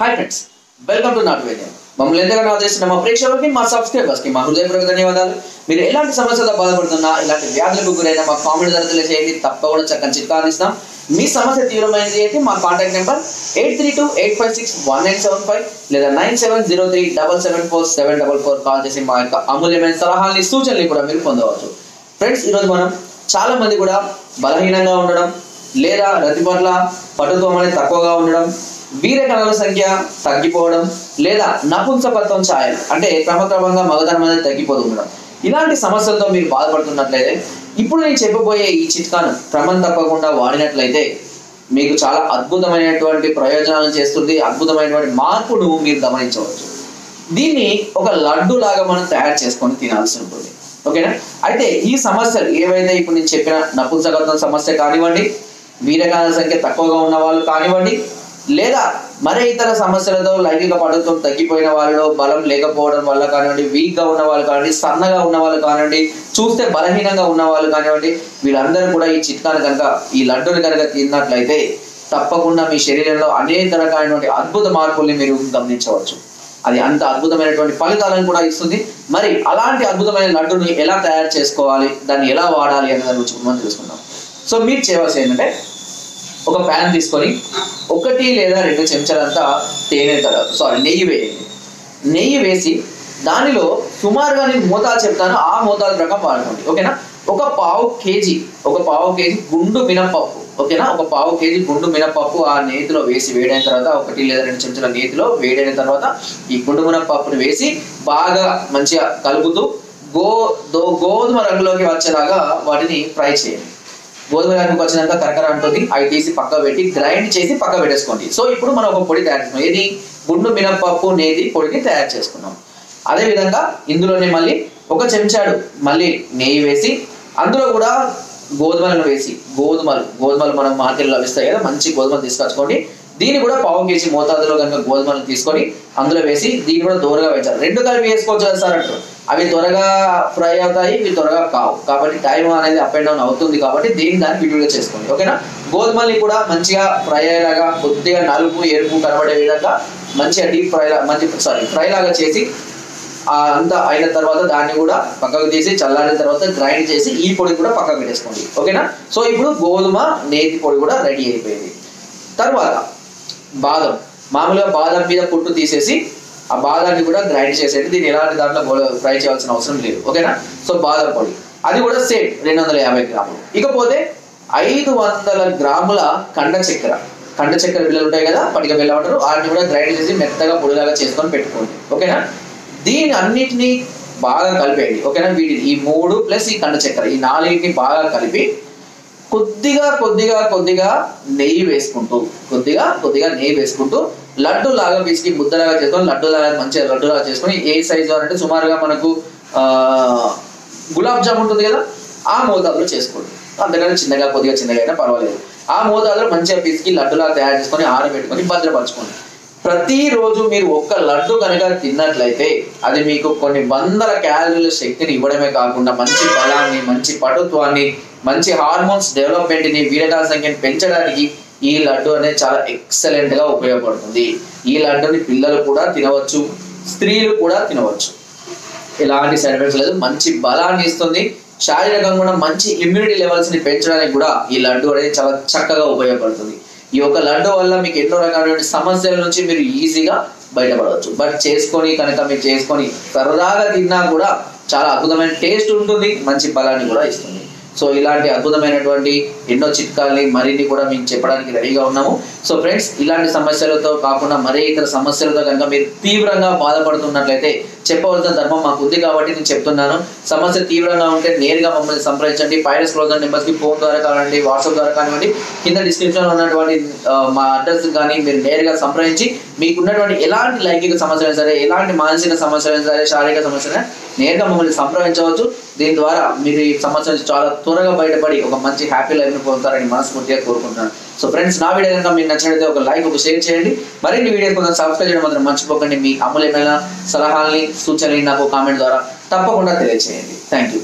Hi friends, welcome to not video. మమ్మల్ని ఎంతగానో ఆదరిస్తున్న మా ప్రేక్షకులకి, మా సబ్స్క్రైబర్స్కి మా హృదయపూర్వక ధన్యవాదాలు. మీరు ఎలాంటి సమస్యలతో బాధపడుతున్నా, ఇలాంటి వ్యాధులకు గురైనా మా కామెంట్ ద్వారా తెలియజేయండి. తప్పకుండా చక్కని చిట్కా అందిస్తాం. మీ సమస్య తీవ్రమైనది అయితే మా కాంటాక్ట్ నెంబర్ 8328561975 లేదా 9703774744 కాల్ చేసి మా యొక్క అమూల్యమైన సలహాలని, సూచనలు కూడా మీరు పొందవచ్చు. ఫ్రెండ్స్, ఈరోజు మనం చాలా మంది కూడా బలహీనంగా ఉండడం, లేదా రతి పట్ల పటుత్వం అనేది తక్కువగా ఉండడం, వీర్యకణాల సంఖ్య తగ్గిపోవడం, లేదా నపుంసకత్వం ఛాయలు అంటే క్రమక్రమంగా మగధనం అనేది తగ్గిపోతూ ఉండడం, ఇలాంటి సమస్యలతో మీరు బాధపడుతున్నట్లయితే ఇప్పుడు నేను చెప్పబోయే ఈ చిట్కాను క్రమం తప్పకుండా వాడినట్లయితే మీకు చాలా అద్భుతమైనటువంటి ప్రయోజనాలను చేస్తుంది. అద్భుతమైనటువంటి మార్పును మీరు గమనించవచ్చు. దీన్ని ఒక లడ్డు లాగా మనం తయారు చేసుకొని తినాల్సి ఉంటుంది. ఓకేనా? అయితే ఈ సమస్యలు ఏవైతే ఇప్పుడు నేను చెప్పిన నపుంసకత్వం సమస్య కానివ్వండి, వీర్యకణాల సంఖ్య తక్కువగా ఉన్న వాళ్ళు కానివ్వండి, లేదా మరే ఇతర సమస్యలతో లైంగిక పటుత్వం తగ్గిపోయిన వాళ్ళలో బలం లేకపోవడం వల్ల కానివ్వండి, వీక్గా ఉన్న వాళ్ళు కానివ్వండి, సన్నగా ఉన్న వాళ్ళు కానివ్వండి, చూస్తే బలహీనంగా ఉన్న వాళ్ళు కానివ్వండి, వీళ్ళందరూ కూడా ఈ చిట్కాను కనుక, ఈ లడ్డుని కనుక తిన్నట్లయితే తప్పకుండా మీ శరీరంలో అనేక రకాలైనటువంటి అద్భుత మార్పుల్ని మీరు గమనించవచ్చు. అది అంత అద్భుతమైనటువంటి ఫలితాలను కూడా ఇస్తుంది. మరి అలాంటి అద్భుతమైన లడ్డుని ఎలా తయారు చేసుకోవాలి, దాన్ని ఎలా వాడాలి అనే దాని గురించి మనం తెలుసుకుందాం. సో మీరు చేయవలసి ఏంటంటే, ఒక ప్యాన్ తీసుకొని 1 లేదా 2 చెంచాలంతా నెయ్యి వేయండి. నెయ్యి వేసి దానిలో సుమారుగా నేను మోతాదు చెప్తాను, ఆ మోతాదు ప్రకారం వాడుకోండి. ఓకేనా? ఒక పావు కేజీ గుండు మినపప్పు. ఓకేనా? ఒక పావు కేజీ గుండు మినపప్పు ఆ నేతిలో వేసి వేడైన తర్వాత, 1 లేదా 2 చెంచాల నేతిలో వేడైన తర్వాత ఈ గుండు మినపప్పుని వేసి బాగా మంచిగా కలుపుతూ గోధుమ రంగులోకి వచ్చేలాగా వాటిని ఫ్రై చేయండి. గోధుమ రంగుకి వచ్చినాక కరకర అంటుంది, అవి తీసి పక్క పెట్టి గ్రైండ్ చేసి పక్క పెట్టేసుకోండి. సో ఇప్పుడు మనం ఒక పొడి తయారు చేసుకున్నాం. ఏది? గుండు మినపప్పు నేతి పొడిని తయారు చేసుకున్నాం. అదేవిధంగా ఇందులోనే మళ్ళీ 1 చెంచాడు మళ్ళీ నెయ్యి వేసి, అందులో కూడా గోధుమలను వేసి, గోధుమలు మనం మార్కెట్లో లభిస్తాయి కదా, మంచి గోధుమలు తీసుకొచ్చుకోండి. దీన్ని కూడా పావు కేజీ మోతాదులో కనుక గోధుమలను తీసుకొని అందులో వేసి దీన్ని కూడా దూరగా వేయించాలి. 2 కలిపి వేసుకోవచ్చు కదా సార్ అంటారు. అవి త్వరగా ఫ్రై అవుతాయి, ఇవి త్వరగా కావు. కాబట్టి టైం అనేది అప్ అండ్ డౌన్ అవుతుంది. కాబట్టి దాన్ని విడిగా చేసుకోండి. ఓకేనా? గోధుమల్ని కూడా మంచిగా ఫ్రై అయ్యేలాగా, కొద్దిగా నలుపు ఎరుపు కనబడే విధంగా మంచిగా డీప్ ఫ్రై లాగా చేసి అంతా అయిన తర్వాత దాన్ని కూడా పక్కకు తీసి చల్లారిన తర్వాత గ్రైండ్ చేసి ఈ పొడి కూడా పక్కకు పెట్టేసుకోండి. ఓకేనా? సో ఇప్పుడు గోధుమ నేతి పొడి కూడా రెడీ అయిపోయింది. తర్వాత బాదం, మామూలుగా బాదం మీద పుట్టు తీసేసి ఆ బాదాన్ని కూడా గ్రైండ్ చేసేది. దీన్ని ఎలాంటి దాంట్లో ఫ్రై చేయాల్సిన అవసరం లేదు. ఓకేనా? సో బాదం పొడి అది కూడా సేమ్ 250 గ్రాములు. ఇకపోతే 500 గ్రాముల కండ చక్కెర బిళ్ళలు ఉంటాయి కదా, పటిక బిళ్ళ అంటారు, వాటిని కూడా గ్రైండ్ చేసి మెత్తగా పొడిలాగా చేసుకొని పెట్టుకోండి. ఓకేనా? దీని అన్నిటినీ బాగా కలిపేయండి. ఓకేనా? వీటిని ఈ 3 ప్లస్ ఈ కండ చక్కెర, ఈ 4ని బాగా కలిపి కొద్దిగా నెయ్యి వేసుకుంటూ లడ్డు లాగా పిసికి ముద్దలాగా చేసుకొని మంచిగా లడ్డులాగా చేసుకొని, ఏ సైజు అంటే సుమారుగా మనకు గులాబ్ జామ్ ఉంటుంది కదా, ఆ మోతాదులో చేసుకోండి. అంతకంటే కొద్దిగా చిన్నగా అయినా పర్వాలేదు. ఆ మోతాదులో మంచిగా పిసికి లడ్డులాగా తయారు చేసుకొని ఆరబెట్టుకొని భద్రపరచుకోండి. ప్రతిరోజు మీరు 1 లడ్డు కనుక తిన్నట్లయితే అది మీకు కొన్ని వందల క్యాలరీల శక్తిని ఇవ్వడమే కాకుండా మంచి బలాన్ని, మంచి పటుత్వాన్ని, మంచి హార్మోన్స్ డెవలప్మెంట్ని, వీర్యకణాల సంఖ్యను పెంచడానికి ఈ లడ్డు అనేది చాలా ఎక్సలెంట్ గా ఉపయోగపడుతుంది. ఈ లడ్డుని పిల్లలు కూడా తినవచ్చు, స్త్రీలు కూడా తినవచ్చు. ఎలాంటి సైడ్ ఎఫెక్ట్స్ లేదు. మంచి బలాన్ని ఇస్తుంది. శారీరకంగా కూడా మంచి ఇమ్యూనిటీ లెవెల్స్ ని పెంచడానికి కూడా ఈ లడ్డు అనేది చాలా చక్కగా ఉపయోగపడుతుంది. ఈ యొక్క లడ్డు వల్ల మీకు ఎన్నో రకాలైన సమస్యల నుంచి మీరు ఈజీగా బయటపడవచ్చు. బట్ మీరు చేసుకొని సరదాగా తిన్నా కూడా చాలా అద్భుతమైన టేస్ట్ ఉంటుంది, మంచి బలాన్ని కూడా ఇస్తుంది. సో ఇలాంటి అద్భుతమైనటువంటి ఎన్నో చిట్కాల్ని మరిన్ని కూడా మీకు చెప్పడానికి రెడీగా ఉన్నాము. సో ఫ్రెండ్స్, ఇలాంటి సమస్యలతో కాకుండా మరే ఇతర సమస్యలతో కనుక మీరు తీవ్రంగా బాధపడుతున్నట్లయితే చెప్పవలసిన ధర్మం మాకు ఉంది కాబట్టి నేను చెప్తున్నాను. సమస్య తీవ్రంగా ఉంటే నేరుగా మమ్మల్ని సంప్రదించండి. పైన స్క్రోల్ అవుతున్న నెంబర్స్కి ఫోన్ ద్వారా కానివ్వండి, వాట్సాప్ ద్వారా కానివ్వండి, కింద డిస్క్రిప్షన్లో ఉన్నటువంటి మా అడ్రస్ కానీ మీరు నేరుగా సంప్రదించి మీకున్నటువంటి ఎలాంటి లైంగిక సమస్యలైనా సరే, ఎలాంటి మానసిక సమస్యలైనా సరే, శారీరక సమస్యలైనా నేరుగా మమ్మల్ని సంప్రదించవచ్చు. దీని ద్వారా మీరు ఈ సమస్య నుంచి చాలా త్వరగా బయటపడి ఒక మంచి హ్యాపీ లైఫ్ని పొందుతారని మనస్ఫూర్తిగా కోరుకుంటున్నాను. సో ఫ్రెండ్స్, నా వీడియో కనుక మీకు నచ్చినట్లయితే ఒక లైక్, ఒక షేర్ చేయండి. మరిన్ని వీడియోస్ కొంచెం సబ్స్క్రైబ్ చేయడం మాత్రం మర్చిపోకండి. మీ అమూల్యమైన సలహాలని, సూచనలు నాకు కామెంట్ ద్వారా తప్పకుండా తెలియజేయండి. Thank you.